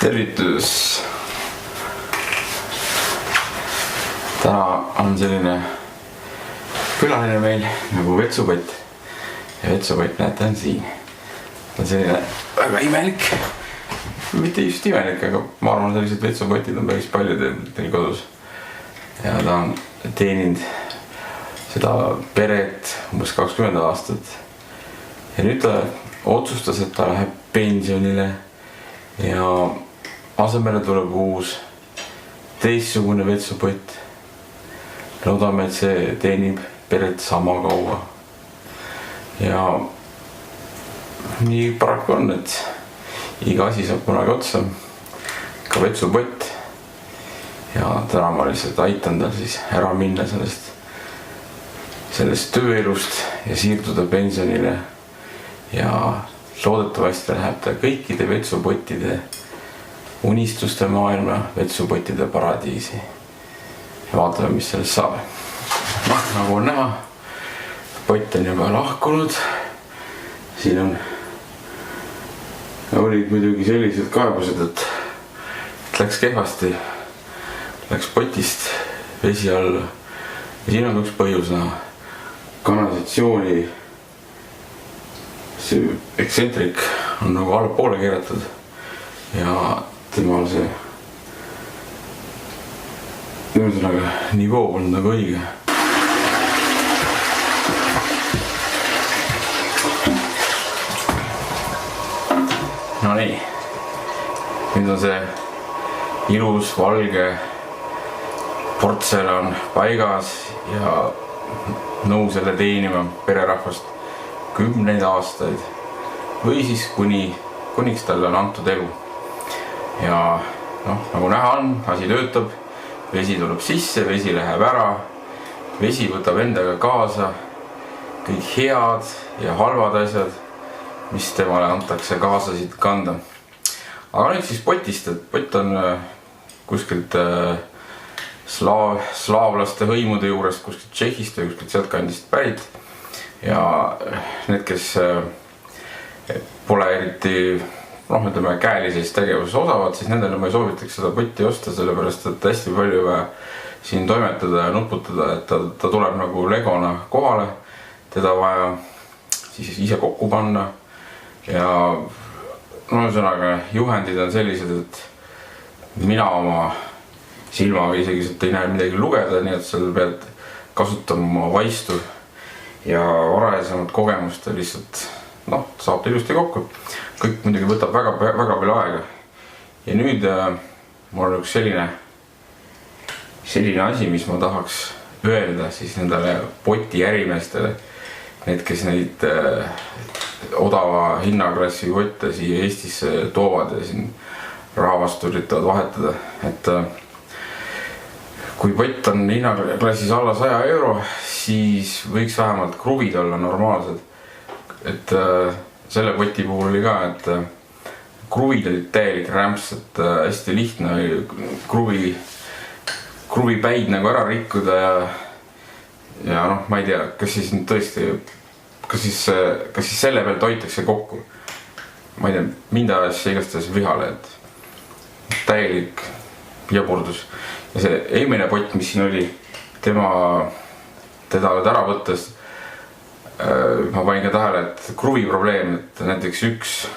Tervitus! Täna on selline külaline meil nagu vetsupott. Ja vetsupott näete on siin. Ta on selline väga imelik. Mitte just imelik, aga ma arvan, sellised vetsupotid on päris palju teil kodus. Ja ta on teeninud seda peret umbes 20 aastat. Ja nüüd ta otsustas, et ta läheb pensionile. Ja asemele tuleb uus teistsugune vetsupott. Loodame, et see teenib peret sama kaua. Ja nii paraku on, et iga asi saab kunagi otsa. Ka vetsupott. Ja täna ma lihtsalt aitan tal siis ära minna sellest tööelust ja siirduda pensionile. Ja loodetavasti läheb ta kõikide vetsupottide unistuste maailma vetsupottide paradiisi. Ja vaatame, mis sellest saab. Nagu on näha, pott on juba lahkunud. Siin olid muidugi sellised kaebused, et läks kehvasti. Läks potist vesi alla. Ja siin on üks põhjus näha. Kanalisatsiooni see ekstsentrik on nagu allapoole keeratud ja temal see nivoo polnud nagu õige. No nii, nüüd on see ilus valge portselan paigas ja nõus jälle teenima pererahvast 10 aastaid või siis kuniks talle on antud elu. Ja nagu näha on, asi töötab, vesi tuleb sisse, vesi läheb ära, vesi võtab endaga kaasa kõik head ja halvad asjad, mis temale antakse kaasa siit kanda. Aga nüüd siis potist, et pott on kuskilt slaavlaste hõimude juurest, kuskilt Tšehhist või kuskilt sealt kandist pärit. Ja need, kes pole eriti käelises tegevuses osavad, siis nendele ma ei soovitaks seda potti osta, sellepärast et hästi palju siin toimetada ja nuputada, et ta tuleb nagu legona kohale. Teda vaja siis ise kokku panna ja ühesõnaga juhendid on sellised, et mina oma silmaga isegi ei näe midagi lugeda, nii et seal pead kasutama oma vaistu. Ja varajasemat kogemust lihtsalt saab ta ilusti kokku. Kõik muidugi võtab väga palju aega. Ja nüüd mul on üks selline asi, mis ma tahaks öelda siis nendele poti ärimeestele. Need, kes neid odava hinnaklassi potte siia Eestisse toovad ja siin raha vastu üritavad vahetada. Et kui pott on hinnaklassis alla 100 euro, siis võiks vähemalt kruvid olla normaalsed. Et selle poti puhul oli ka, et kruvid olid täielik rämps, et hästi lihtne oli kruvipäid nagu ära rikkuda ja ma ei tea, kas siis nüüd tõesti, kas siis selle pealt hoitakse kokku. Ma ei tea, mind ajas igastades vihale, et täielik jaburdus. Ja see eelmine pott, mis siin oli, teda ära võttes, ma panin ka tähele, et kruvi probleem, et näiteks üks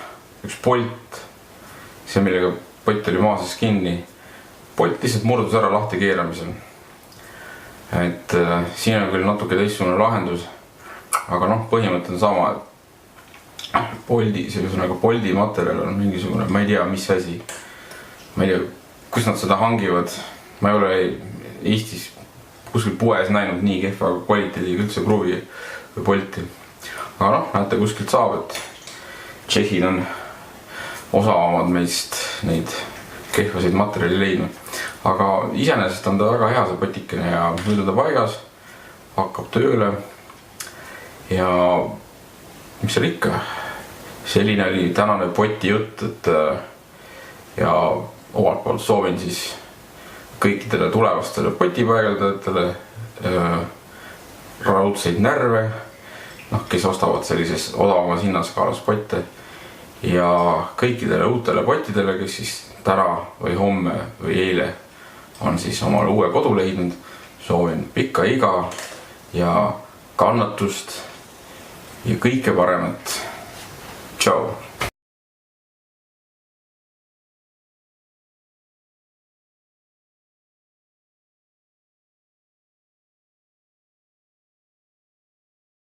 polt, see millega pott oli maa sees kinni, polt lihtsalt murdus ära lahti keeramisel. Et siin on küll natuke teistsugune lahendus, aga põhimõte on sama, et poldi materjal on mingisugune, ma ei tea, mis asi, ma ei tea, kus nad seda hangivad. Ma ei ole Eestis kuskil poes näinud nii kehva kvaliteediga üldse kruvi või polti. Aga näete kuskilt saab, et Tšehhid on osavamad meist neid kehvasid materjali leidma. Aga iseenesest on ta väga hea see potikene ja nüüd on ta paigas, hakkab tööle. Ja mis seal ikka? Selline oli tänane poti jutt, et ja omalt poolt soovin siis kõikidele tulevastele potipaigaldajatele raudseid närve, kes ostavad sellises odavamas hinnaskaalas potte ja kõikidele uutele pottidele, kes siis täna või homme või eile on siis omale uue kodu leidnud, soovin pikka iga ja kannatust ja kõike paremat. Tšau!